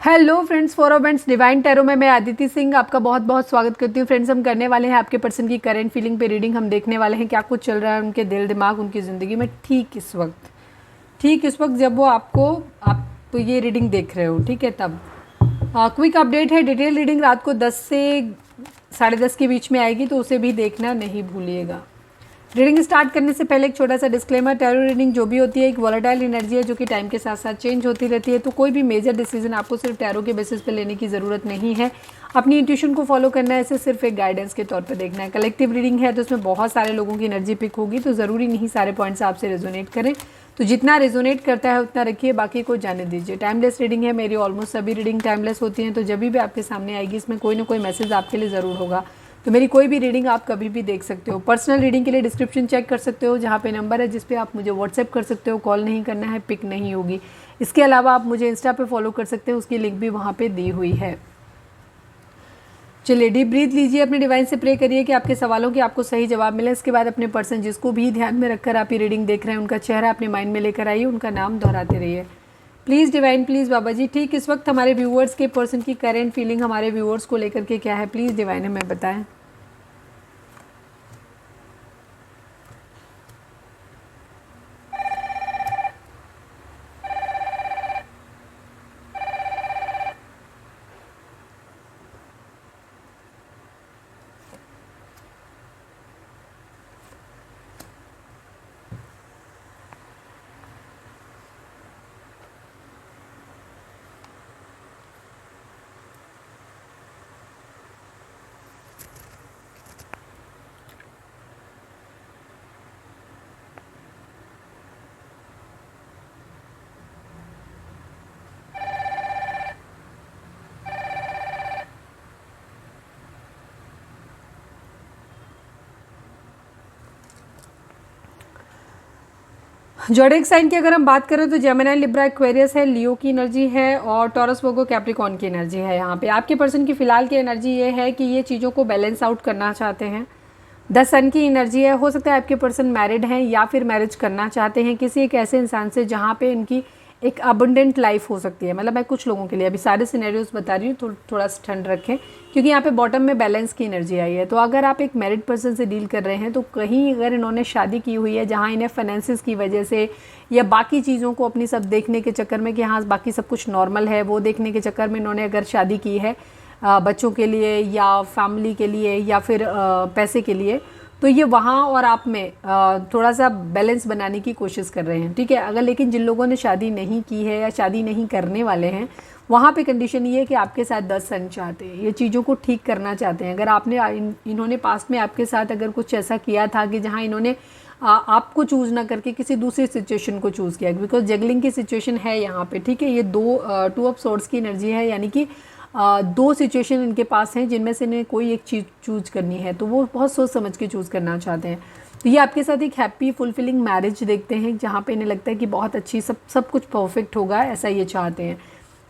Hello friends, for events divine tarot में मैं आदिति सिंह आपका बहुत बहुत स्वागत करती हूँ। फ्रेंड्स, हम करने वाले हैं आपके पर्सन की करंट फीलिंग पे रीडिंग। हम देखने वाले हैं क्या कुछ चल रहा है उनके दिल दिमाग उनकी ज़िंदगी में ठीक इस वक्त जब वो आप तो ये रीडिंग देख रहे हो। ठीक है, तब क्विक अपडेट है। डिटेल रीडिंग रात को 10 से 10:30 के बीच में आएगी, तो उसे भी देखना नहीं भूलिएगा। रीडिंग स्टार्ट करने से पहले एक छोटा सा डिस्क्लेमर, टैरो रीडिंग जो भी होती है एक वॉलेटाइल एनर्जी है जो कि टाइम के साथ साथ चेंज होती रहती है। तो कोई भी मेजर डिसीजन आपको सिर्फ टैरो के बेसिस पे लेने की ज़रूरत नहीं है। अपनी इंट्यूशन को फॉलो करना है, इसे सिर्फ एक गाइडेंस के तौर पर देखना है। कलेक्टिव रीडिंग है तो उसमें बहुत सारे लोगों की एनर्जी पिक होगी, तो ज़रूरी नहीं सारे पॉइंट्स आपसे रेजोनेट करें। तो जितना रेजोनेट करता है उतना रखिए, बाकी को जाने दीजिए। टाइमलेस रीडिंग है, मेरी ऑलमोस्ट सभी रीडिंग टाइमलेस होती हैं, तो जब भी आपके सामने आएगी इसमें कोई ना कोई मैसेज आपके लिए ज़रूर होगा। तो मेरी कोई भी रीडिंग आप कभी भी देख सकते हो। पर्सनल रीडिंग के लिए डिस्क्रिप्शन चेक कर सकते हो, जहाँ पे नंबर है जिस पे आप मुझे व्हाट्सएप कर सकते हो। कॉल नहीं करना है, पिक नहीं होगी। इसके अलावा आप मुझे इंस्टा पे फॉलो कर सकते हो, उसकी लिंक भी वहाँ पे दी हुई है। चलिए, डीप ब्रीथ लीजिए, अपने डिवाइन से प्रे करिए कि आपके सवालों के आपको सही जवाब मिले। इसके बाद अपने पर्सन जिसको भी ध्यान में रखकर आप ये रीडिंग देख रहे हैं उनका चेहरा अपने माइंड में लेकर आइए, उनका नाम दोहराते रहिए। प्लीज़ डिवाइन, प्लीज़ बाबा जी। ठीक इस वक्त हमारे व्यूअर्स के पर्सन की करेंट फीलिंग हमारे व्यूअर्स को लेकर के क्या है, प्लीज़ डिवाइन हमें बताएं। ज़ोडिएक साइन की अगर हम बात करें तो जेमिनी, लिब्रा, एक्वेरियस है, लियो की एनर्जी है और टॉरस, वर्गो, कैप्रिकॉर्न की एनर्जी है। यहाँ पे आपके पर्सन की फिलहाल की एनर्जी ये है कि ये चीज़ों को बैलेंस आउट करना चाहते हैं। द सन की एनर्जी है, हो सकता है आपके पर्सन मैरिड हैं या फिर मैरिज करना चाहते हैं किसी एक ऐसे इंसान से जहाँ पे इनकी एक अबंडेंट लाइफ हो सकती है। मतलब मैं कुछ लोगों के लिए अभी सारे सिनेरियोज बता रही हूँ, थोड़ा सा ठंड रखें क्योंकि यहाँ पे बॉटम में बैलेंस की एनर्जी आई है। तो अगर आप एक मैरिड पर्सन से डील कर रहे हैं तो कहीं अगर इन्होंने शादी की हुई है जहाँ इन्हें फाइनेंसिस की वजह से या बाकी चीज़ों को अपनी सब देखने के चक्कर में कि हाँ बाकी सब कुछ नॉर्मल है, वो देखने के चक्कर में इन्होंने अगर शादी की है बच्चों के लिए या फैमिली के लिए या फिर पैसे के लिए, तो ये वहाँ और आप में थोड़ा सा बैलेंस बनाने की कोशिश कर रहे हैं। ठीक है, अगर लेकिन जिन लोगों ने शादी नहीं की है या शादी नहीं करने वाले हैं वहाँ पे कंडीशन ये है कि आपके साथ 10 सन चाहते हैं, ये चीज़ों को ठीक करना चाहते हैं। अगर आपने इन्होंने पास्ट में आपके साथ अगर कुछ ऐसा किया था कि जहाँ इन्होंने आपको चूज़ ना करके किसी दूसरी सिचुएशन को चूज़ किया, बिकॉज जगलिंग की सिचुएशन है यहाँ पे। ठीक है, ये टू ऑफ सोर्ड्स की एनर्जी है, यानी कि दो सिचुएशन इनके पास हैं जिनमें से इन्हें कोई एक चीज़ चूज करनी है, तो वो बहुत सोच समझ के चूज़ करना चाहते हैं। तो ये आपके साथ एक हैप्पी फुलफिलिंग मैरिज देखते हैं जहाँ पे इन्हें लगता है कि बहुत अच्छी सब कुछ परफेक्ट होगा, ऐसा ये चाहते हैं।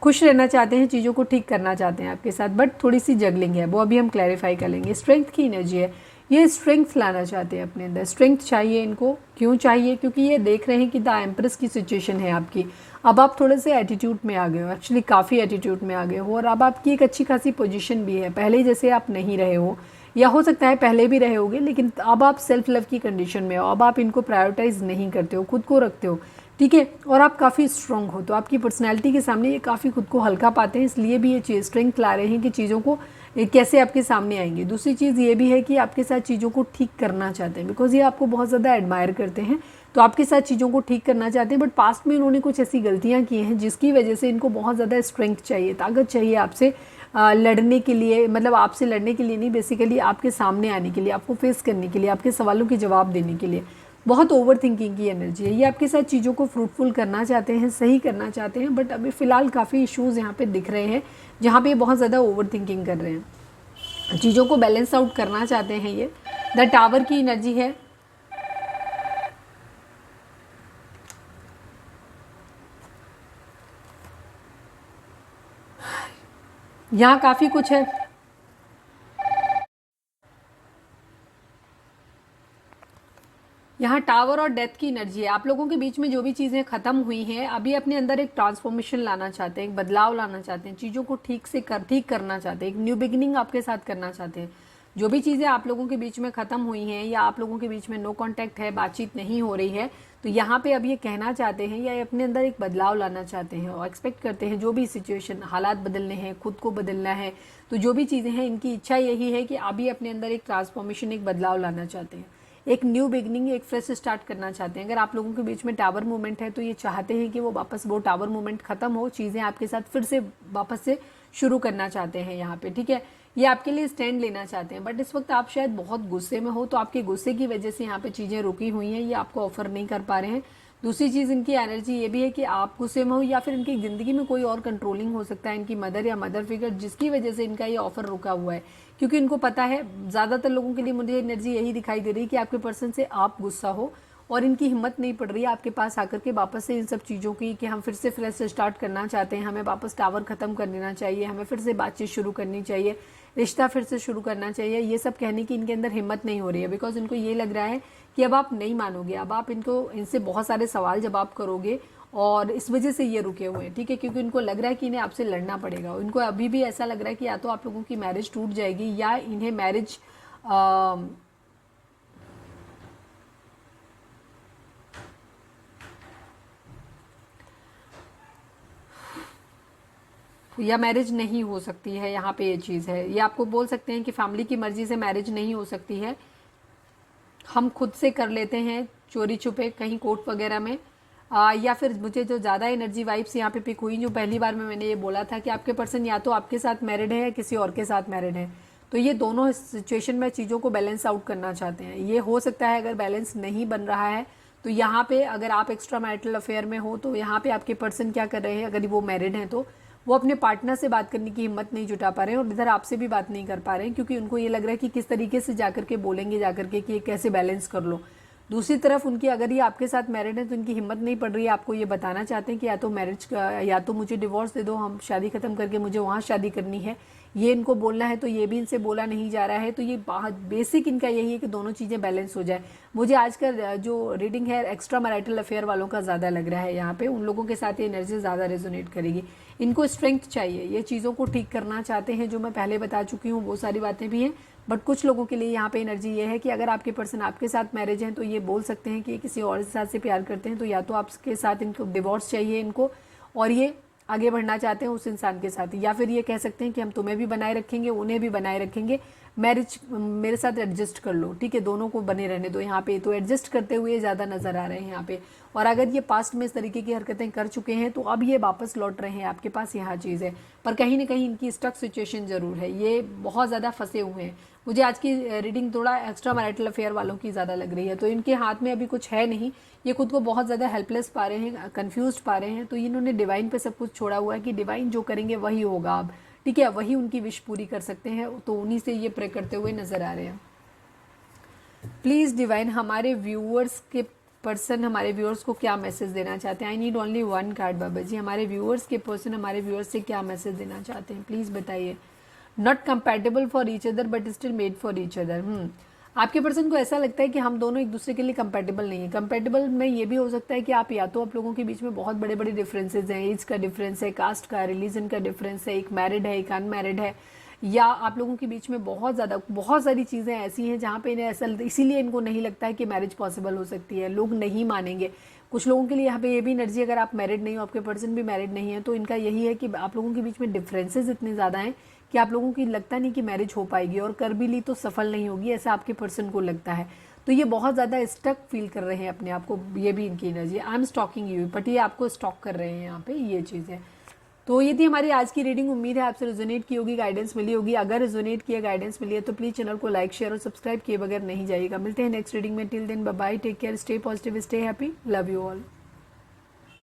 खुश रहना चाहते हैं, चीज़ों को ठीक करना चाहते हैं आपके साथ, बट थोड़ी सी जगलिंग है, वो अभी हम क्लैरिफाई कर लेंगे। स्ट्रेंथ की एनर्जी है, ये स्ट्रेंथ लाना चाहते हैं अपने अंदर। स्ट्रेंथ चाहिए इनको, क्यों चाहिए? क्योंकि ये देख रहे हैं कि द एम्प्रेस की सिचुएशन है आपकी। अब आप थोड़े से एटीट्यूड में आ गए हो, एक्चुअली काफ़ी एटीट्यूड में आ गए हो, और अब आपकी एक अच्छी खासी पोजीशन भी है। पहले जैसे आप नहीं रहे हो, या हो सकता है पहले भी रहे होगे, लेकिन अब आप सेल्फ लव की कंडीशन में हो। अब आप इनको प्रायोरिटाइज नहीं करते हो, खुद को रखते हो। ठीक है, और आप काफ़ी स्ट्रॉन्ग हो, तो आपकी पर्सनैलिटी के सामने ये काफ़ी खुद को हल्का पाते हैं, इसलिए भी ये चीज़ स्ट्रेंथ ला रहे हैं कि चीज़ों को कैसे आपके सामने आएंगी। दूसरी चीज़ ये भी है कि आपके साथ चीज़ों को ठीक करना चाहते हैं, बिकॉज ये आपको बहुत ज़्यादा एडमायर करते हैं, तो आपके साथ चीज़ों को ठीक करना चाहते हैं। बट पास्ट में इन्होंने कुछ ऐसी गलतियाँ की हैं जिसकी वजह से इनको बहुत ज़्यादा स्ट्रेंथ चाहिए, ताकत चाहिए आपसे लड़ने के लिए। मतलब आपसे लड़ने के लिए नहीं, बेसिकली आपके सामने आने के लिए, आपको फेस करने के लिए, आपके सवालों के जवाब देने के लिए। बहुत ओवर थिंकिंग की एनर्जी है, ये आपके साथ चीज़ों को फ्रूटफुल करना चाहते हैं, सही करना चाहते हैं, बट अभी फ़िलहाल काफ़ी इश्यूज़ यहाँ पे दिख रहे हैं जहाँ पे बहुत ज़्यादा ओवर थिंकिंग कर रहे हैं, चीज़ों को बैलेंस आउट करना चाहते हैं। ये द टावर की एनर्जी है, यहाँ काफ़ी कुछ है। यहाँ टावर और डेथ की एनर्जी है। आप लोगों के बीच में जो भी चीज़ें खत्म हुई हैं, अभी अपने अंदर एक ट्रांसफॉर्मेशन लाना चाहते हैं, एक बदलाव लाना चाहते हैं, चीज़ों को ठीक करना चाहते हैं, एक न्यू बिगिनिंग आपके साथ करना चाहते हैं। जो भी चीज़ें आप लोगों के बीच में ख़त्म हुई हैं या आप लोगों के बीच में नो कांटेक्ट है, बातचीत नहीं हो रही है, तो यहाँ पे अब ये कहना चाहते हैं या अपने अंदर एक बदलाव लाना चाहते हैं और एक्सपेक्ट करते हैं जो भी सिचुएशन, हालात बदलने हैं, खुद को बदलना है, तो जो भी चीज़ें हैं इनकी इच्छा यही है कि अभी अपने अंदर एक ट्रांसफॉर्मेशन, एक बदलाव लाना चाहते हैं, एक न्यू बिगनिंग, एक फ्रेश स्टार्ट करना चाहते हैं। अगर आप लोगों के बीच में टावर मूवमेंट है तो ये चाहते हैं कि वो वापस वो टावर मूवमेंट खत्म हो, चीज़ें आपके साथ फिर से वापस से शुरू करना चाहते हैं यहाँ पे, ठीक है। ये आपके लिए स्टैंड लेना चाहते हैं, बट इस वक्त आप शायद बहुत गुस्से में हो, तो आपके गुस्से की वजह से यहाँ पे चीज़ें रुकी हुई हैं, ये आपको ऑफर नहीं कर पा रहे हैं। दूसरी चीज़ इनकी एनर्जी ये भी है कि आप गुस्से में हो या फिर इनकी ज़िंदगी में कोई और कंट्रोलिंग हो सकता है, इनकी मदर या मदर फिगर, जिसकी वजह से इनका ये ऑफर रुका हुआ है। क्योंकि इनको पता है, ज़्यादातर लोगों के लिए मुझे एनर्जी यही दिखाई दे रही है कि आपके पर्सन से आप गुस्सा हो और इनकी हिम्मत नहीं पड़ रही है आपके पास आकर के वापस से इन सब चीज़ों की कि हम फिर से फ्रेश स्टार्ट करना चाहते हैं, हमें वापस टावर ख़त्म कर देना चाहिए, हमें फिर से बातचीत शुरू करनी चाहिए, रिश्ता फिर से शुरू करना चाहिए। ये सब कहने की इनके अंदर हिम्मत नहीं हो रही है, बिकॉज इनको ये लग रहा है कि अब आप नहीं मानोगे, अब आप इनसे बहुत सारे सवाल जवाब करोगे और इस वजह से ये रुके हुए हैं, ठीक है। क्योंकि इनको लग रहा है कि इन्हें आपसे लड़ना पड़ेगा। इनको अभी भी ऐसा लग रहा है कि या तो आप लोगों की मैरिज टूट जाएगी या इन्हें मैरिज या मैरिज नहीं हो सकती है। यहाँ पे ये चीज़ है, ये आपको बोल सकते हैं कि फैमिली की मर्जी से मैरिज नहीं हो सकती है, हम खुद से कर लेते हैं चोरी छुपे कहीं कोर्ट वगैरह में। या फिर मुझे जो ज़्यादा एनर्जी वाइब्स यहाँ पे पिक हुई, जो पहली बार में मैंने ये बोला था कि आपके पर्सन या तो आपके साथ मैरिड है या किसी और के साथ मैरिड है, तो ये दोनों सिचुएशन में चीज़ों को बैलेंस आउट करना चाहते हैं। ये हो सकता है अगर बैलेंस नहीं बन रहा है तो यहाँ पे अगर आप एक्स्ट्रा मैरिटल अफेयर में हो तो यहाँ पे आपके पर्सन क्या कर रहे हैं, अगर वो मैरिड हैं तो वो अपने पार्टनर से बात करने की हिम्मत नहीं जुटा पा रहे हैं और इधर आपसे भी बात नहीं कर पा रहे हैं, क्योंकि उनको ये लग रहा है कि किस तरीके से जाकर के बोलेंगे जाकर के कि ये कैसे बैलेंस कर लो। दूसरी तरफ उनकी, अगर ये आपके साथ मैरिड है तो इनकी हिम्मत नहीं पड़ रही है, आपको ये बताना चाहते हैं कि या तो मैरिज या तो मुझे डिवोर्स दे दो, हम शादी खत्म करके मुझे वहाँ शादी करनी है, ये इनको बोलना है तो ये भी इनसे बोला नहीं जा रहा है। तो ये बेसिक इनका यही है कि दोनों चीज़ें बैलेंस हो जाए। मुझे आज का जो रीडिंग है एक्स्ट्रा मैरिटल अफेयर वालों का ज़्यादा लग रहा है, यहाँ पे उन लोगों के साथ ये एनर्जी ज़्यादा रेजोनेट करेगी। इनको स्ट्रेंथ चाहिए, ये चीज़ों को ठीक करना चाहते हैं, जो मैं पहले बता चुकी हूँ वो सारी बातें भी हैं। बट कुछ लोगों के लिए यहाँ पे एनर्जी ये है कि अगर आपके पर्सन आपके साथ मैरिज हैं तो ये बोल सकते हैं कि किसी और के साथ से प्यार करते हैं, तो या तो आपके साथ इनको डिवोर्स चाहिए इनको और ये आगे बढ़ना चाहते हैं उस इंसान के साथ, या फिर ये कह सकते हैं कि हम तुम्हें भी बनाए रखेंगे, उन्हें भी बनाए रखेंगे, मैरिज मेरे साथ एडजस्ट कर लो, ठीक है, दोनों को बने रहने दो। यहाँ पे तो एडजस्ट करते हुए ज़्यादा नजर आ रहे हैं यहाँ पे। और अगर ये पास्ट में इस तरीके की हरकतें कर चुके हैं तो अब ये वापस लौट रहे हैं आपके पास, यहाँ चीज़ है। पर कहीं ना कहीं इनकी स्टक सिचुएशन जरूर है, ये बहुत ज़्यादा फंसे हुए हैं। मुझे आज की रीडिंग थोड़ा एक्स्ट्रा मैरिटल अफेयर वालों की ज़्यादा लग रही है, तो इनके हाथ में अभी कुछ है नहीं, ये खुद को बहुत ज़्यादा हेल्पलेस पा रहे हैं, कंफ्यूज पा रहे हैं। तो इन्होंने डिवाइन पे सब कुछ छोड़ा हुआ है कि डिवाइन जो करेंगे वही होगा अब, ठीक है, वही उनकी विश पूरी कर सकते हैं, तो उन्हीं से ये प्रे करते हुए नजर आ रहे हैं। प्लीज़ डिवाइन, हमारे व्यूअर्स के पर्सन हमारे व्यूअर्स को क्या मैसेज देना चाहते हैं? I need only one card Baba ji. हमारे व्यूअर्स के पर्सन हमारे व्यूअर्स से क्या मैसेज देना चाहते हैं, प्लीज़ बताइए। Not compatible for each other but still made for each other. आपके पर्सन को ऐसा लगता है कि हम दोनों एक दूसरे के लिए कंपैटिबल नहीं है। कंपैटिबल में ये भी हो सकता है कि आप या तो आप लोगों के बीच में बहुत बड़े बड़े डिफरेंसेस हैं, एज का डिफरेंस है, कास्ट का, रिलीजन का डिफरेंस है, एक मैरिड है एक अनमैरिड है, या आप लोगों के बीच में बहुत सारी चीज़ें ऐसी हैं जहाँ पे इन्हें ऐसा, इसीलिए इनको नहीं लगता है कि मैरिज पॉसिबल हो सकती है, लोग नहीं मानेंगे। कुछ लोगों के लिए यहाँ पे ये भी एनर्जी, अगर आप मैरिड नहीं हो, आपके पर्सन भी मैरिड नहीं है, तो इनका यही है कि आप लोगों के बीच में डिफरेंसेस इतने ज़्यादा हैं कि आप लोगों की लगता नहीं कि मैरिज हो पाएगी, और कर भी ली तो सफल नहीं होगी, ऐसा आपके पर्सन को लगता है। तो ये बहुत ज़्यादा स्टक फील कर रहे हैं अपने आप को, ये भी इनकी energy. I am stalking you, but ये आपको स्टॉक कर रहे हैं यहाँ पे, ये चीज़ है। तो ये थी हमारी आज की रीडिंग। उम्मीद है आपसे रेजोनेट की होगी, गाइडेंस मिली होगी। अगर रेजोनेट किया, गाइडेंस मिली है तो प्लीज़ चैनल को लाइक, शेयर और सब्सक्राइब किए बगैर नहीं जाइएगा। मिलते हैं नेक्स्ट रीडिंग में। Till then bye bye, take care, stay positive, stay happy, love you all.